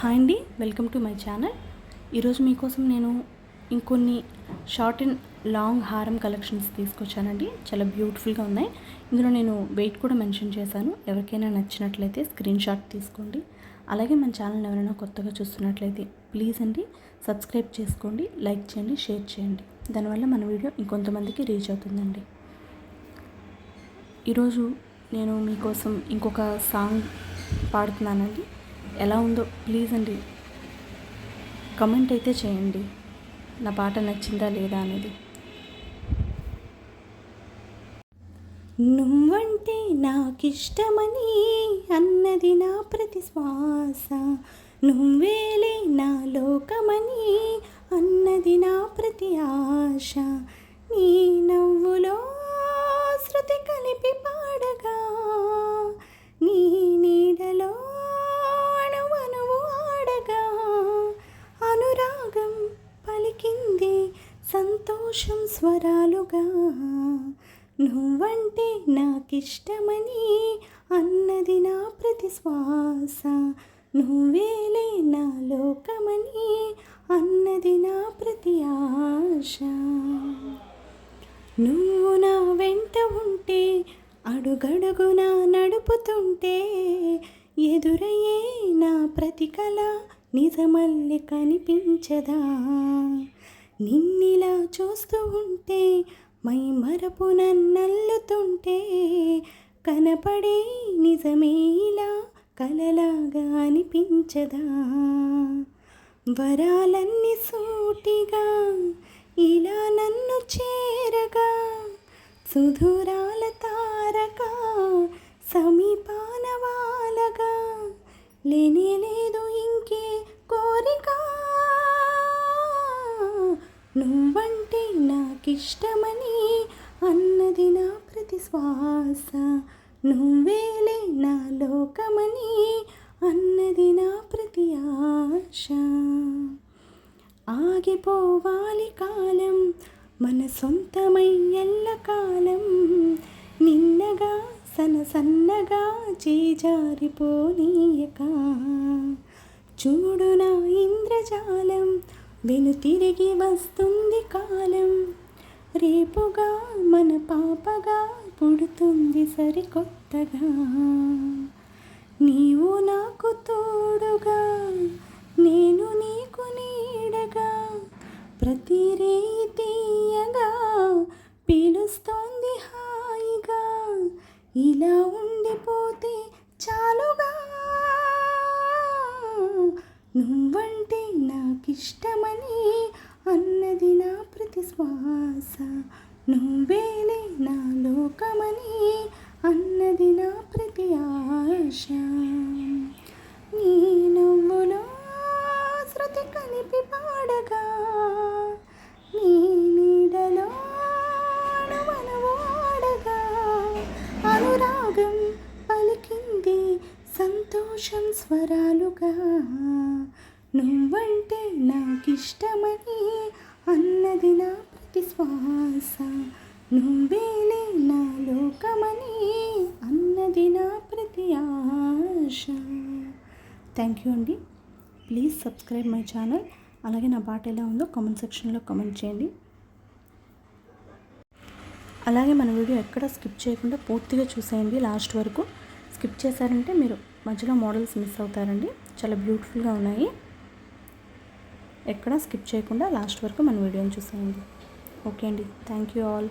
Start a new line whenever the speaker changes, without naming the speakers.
Hi అండి, welcome to my channel. ఈరోజు మీకోసం నేను ఇంకొన్ని షార్ట్ అండ్ లాంగ్ హారం కలెక్షన్స్ తీసుకొచ్చానండి. చాలా బ్యూటిఫుల్గా ఉన్నాయి. ఇందులో నేను వెయిట్ కూడా మెన్షన్ చేశాను. ఎవరికైనా నచ్చినట్లయితే స్క్రీన్ షాట్ తీసుకోండి. అలాగే మన ఛానల్ ఎవరైనా కొత్తగా చూస్తున్నట్లయితే ప్లీజ్ అండి సబ్స్క్రైబ్ చేసుకోండి, లైక్ చేయండి, షేర్ చేయండి. దానివల్ల మన వీడియో ఇంకొంతమందికి రీచ్ అవుతుందండి. ఈరోజు నేను మీకోసం ఇంకొక సాంగ్ పాడుతున్నానండి. ఎలా ఉందో ప్లీజ్ అండి కమెంట్ అయితే చేయండి, నా పాట నచ్చిందా లేదా అనేది. నువ్వంటే నాకిష్టమని అన్నది నా ప్రతి శ్వాస, నువ్వేలే నా లోకమని అన్నది నా ప్రతి ఆశ. నీ నవ్వులో శృతి కలిపి పాడగా, నీ నీడలో అనురాగం పలికింది సంతోషం స్వరాలుగా. నువ్వంటే నాకిష్టమని అన్నది నా ప్రతి శ్వాస, నువ్వేలే నా లోకమని అన్నది నా ప్రతి ఆశ. నువ్వు నా వెంట ఉంటే, అడుగడుగునా నడుపుతుంటే, ఎదురయ్యే నా ప్రతి కళ నిజమల్లి కనిపించదా. నిన్నిలా చూస్తూ ఉంటే, మై మరపు నన్నల్లుతుంటే, కనపడే నిజమే ఇలా కలలాగా అనిపించదా. వరాలన్నీ సూటిగా ఇలా నన్ను చేరగా, సుధురాల తారక సమీపాన వాలగా, లేనే లేదు ఇంకే కోరిక. నువ్వంటే నాకిష్టమని అన్నది నా ప్రతి శ్వాస, నువ్వేలే నా లోకమని అన్నది నా ప్రతి ఆశ. ఆగిపోవాలి కాలం మన సొంతమై ఎల్లకాలం, నిన్నగా సన్నగా చేజారిపోనీయక. చూడు నా ఇంద్రజాలం వెను తిరిగి వస్తుంది కాలం, రేపుగా మన పాపగా పుడుతుంది సరికొత్తగా. నీవు నాకు తోడుగా, నేను నీకు నీడగా, ప్రతి రేయి తీయగా పీలుస్తోంది హాయిగా. ఇలా ఉండిపోతే చాలుగా. నువ్వంటే నాకిష్టమని అన్నది నా ప్రతి శ్వాస, నువ్వేలే నా లోకమని అన్నది నా ప్రతి ఆశ. నీ నవ్వులో శృతి కలిపి పాడగా, నీ నీడలో ఆడగా, అనురాగం పలికింది సంతోషం స్వరాలుగా. నువ్వంటే నాకిష్టమని అన్నది నా ప్రతి శ్వాస, నువ్వేలే నా లోకమని అన్నది నా ప్రతి ఆశ. థ్యాంక్ యూ అండి. Please subscribe my channel. అలాగే నా పాట ఎలా ఉందో కామెంట్ సెక్షన్లో కామెంట్ చేయండి. అలాగే మన వీడియో ఎక్కడ స్కిప్ చేయకుండా పూర్తిగా చూసేయండి లాస్ట్ వరకు. స్కిప్ చేశారంటే మీరు మధ్యలో మోడల్స్ మిస్ అవుతారండి. చాలా బ్యూటిఫుల్గా ఉన్నాయి. ఎక్కడ స్కిప్ చేయకుండా లాస్ట్ వరకు మన వీడియోని చూసేయండి. ఓకే అండి, థ్యాంక్ యూ ఆల్.